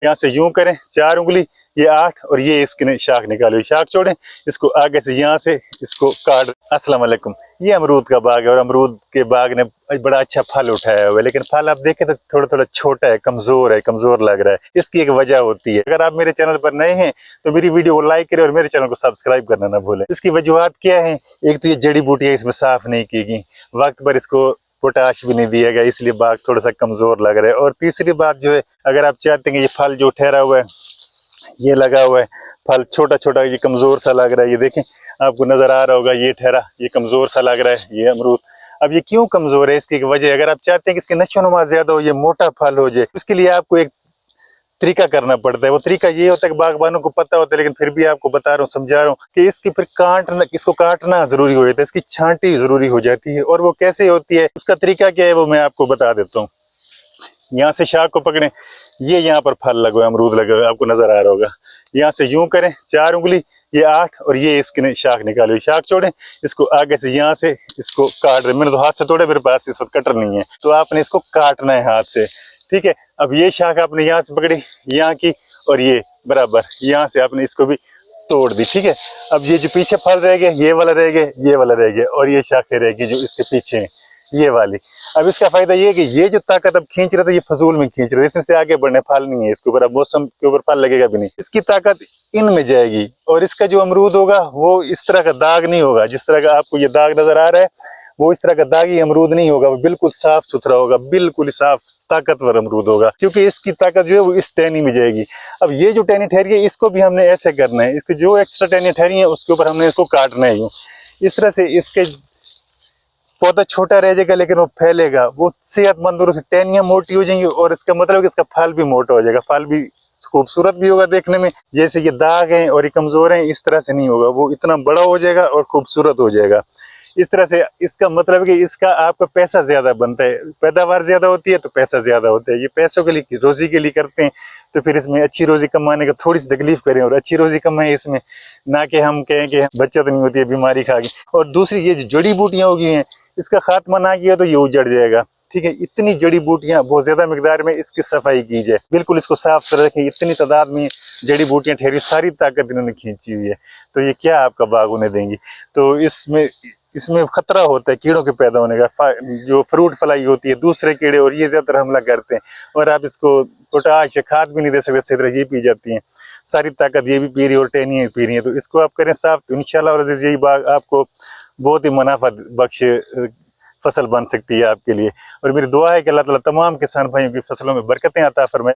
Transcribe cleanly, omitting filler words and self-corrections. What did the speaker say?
यहाँ से यूं करें 4 उंगली, ये 8 और ये इसकी शाख निकालो, शाख छोड़ें, इसको आगे से यहाँ से इसको काट। अस्सलाम वालेकुम। ये अमरूद का बाग है और अमरूद के बाग ने बड़ा अच्छा फल उठाया हुआ है, लेकिन फल आप देखें तो थोड़ा थोड़ा छोटा है, कमजोर लग रहा है। इसकी एक वजह होती है, अगर आप मेरे चैनल पर नए हैं तो मेरी वीडियो को लाइक करें और मेरे चैनल को सब्सक्राइब करना ना भूलें। इसकी वजूहत क्या है? एक तो ये जड़ी बूटियां इसमें साफ नहीं की गई, वक्त पर इसको पोटाश भी नहीं दिया गया, इसलिए बाग थोड़ा सा कमजोर लग रहा है। और तीसरी बात जो है, अगर आप चाहते हैं कि ये फल जो ठहरा हुआ है, ये लगा हुआ है फल छोटा छोटा, ये कमजोर सा लग रहा है, ये देखें आपको नजर आ रहा होगा, ये ठहरा, ये कमजोर सा लग रहा है ये अमरूद। अब ये क्यों कमजोर है? इसकी एक वजह, अगर आप चाहते हैं कि इसकी नशोनुमा ज्यादा हो, ये मोटा फल हो जाए, उसके लिए आपको एक तरीका करना पड़ता है। वो तरीका ये होता है कि बागबानों को पता होता है, लेकिन फिर भी आपको बता रहा हूँ, समझा रहा हूँ कि इसकी फिर इसको काटना जरूरी हो जाता है, इसकी छांटी जरूरी हो जाती है। और वो कैसे होती है, उसका तरीका क्या है, वो मैं आपको बता देता हूँ। यहाँ से शाख को पकड़ें, ये यहाँ पर फल लगे हुए, अमरूद लगे हुए, आपको नजर आ रहा होगा। यहाँ से यूं करें 4 उंगली, ये 8 और ये इसकी शाख निकालो, शाख छोड़ें, इसको आगे से यहाँ से इसको काट रहे। मैंने तो हाथ से तोड़े, मेरे पास इस वक्त कटर नहीं है, तो आपने इसको काटना है हाथ से, ठीक है। अब ये शाख आपने यहाँ से पकड़ी, यहाँ की, और ये बराबर यहाँ से आपने इसको भी तोड़ दी, ठीक है। अब ये जो पीछे फल रह गए, ये वाला रह गए, ये वाला रह गया, और ये शाखें रह गई जो इसके पीछे है, ये वाली। अब इसका फायदा ये है कि ये जो ताकत अब खींच रहा था, ये फजूल में खींच रहा है, इससे आगे बढ़ने फल नहीं है इसके ऊपर, अब मौसम के ऊपर फल लगेगा भी नहीं, इसकी ताकत इनमें जाएगी। और इसका जो अमरूद होगा वो इस तरह का दाग नहीं होगा, जिस तरह का आपको ये दाग नजर आ रहा है, वो इस तरह का दागी अमरूद नहीं होगा, वो बिल्कुल साफ सुथरा होगा, बिल्कुल साफ ताकतवर अमरूद होगा, क्योंकि इसकी ताकत जो है वो इस टहनी में जाएगी। अब ये जो टहनी ठहरी है, इसको भी हमने ऐसे करना है, इसकी जो एक्स्ट्रा टहनी ठहरी है उसके ऊपर हमने इसको काटना है यूं। इस तरह से इसके पौधा छोटा रह जाएगा, लेकिन वो फैलेगा, वो सेहतमंद, और उसकी टहनियां मोटी हो जाएंगी, और इसका मतलब कि इसका फल भी मोटा हो जाएगा, फल भी खूबसूरत भी होगा देखने में। जैसे ये दाग हैं और ये कमजोर हैं, इस तरह से नहीं होगा, वो इतना बड़ा हो जाएगा और खूबसूरत हो जाएगा। इस तरह से इसका मतलब है कि इसका आपका पैसा ज्यादा बनता है, पैदावार ज्यादा होती है तो पैसा ज्यादा होता है। ये पैसों के लिए, रोजी के लिए करते हैं, तो फिर इसमें अच्छी रोजी कमाने का थोड़ी सी तकलीफ करें और अच्छी रोजी कमाएं इसमें, ना कि हम कहें कि बचत नहीं होती है, बीमारी खा गई। और दूसरी, ये जड़ी बूटियां होगी हैं, इसका खात्मा ना किया तो ये उजड़ जाएगा, ठीक है। इतनी जड़ी बूटियां बहुत ज्यादा मिकदार में, इसकी सफाई की जाए, बिल्कुल इसको साफ कर रखें। इतनी तादाद में जड़ी बूटियां ठहरी, सारी ताकत इन्होंने खींची हुई है, तो ये क्या आपका बाग उन्हें देंगी। तो इसमें इसमें खतरा होता है कीड़ों के पैदा होने का, जो फ्रूट फ्लाई होती है, दूसरे कीड़े, और ये ज्यादा हमला करते हैं। और आप इसको पोटाश या खाद भी नहीं दे सकते, सही तरह ये पी जाती हैं, सारी ताकत ये भी पी रही है और टहनियां पी रही हैं। तो इसको आप करें साफ, तो इंशाल्लाह और यही बाग आपको बहुत ही मुनाफा बख्श फसल बन सकती है आपके लिए। और मेरी दुआ है कि अल्लाह ताला तमाम किसान भाइयों की फसलों में बरकतें अता फरमाए।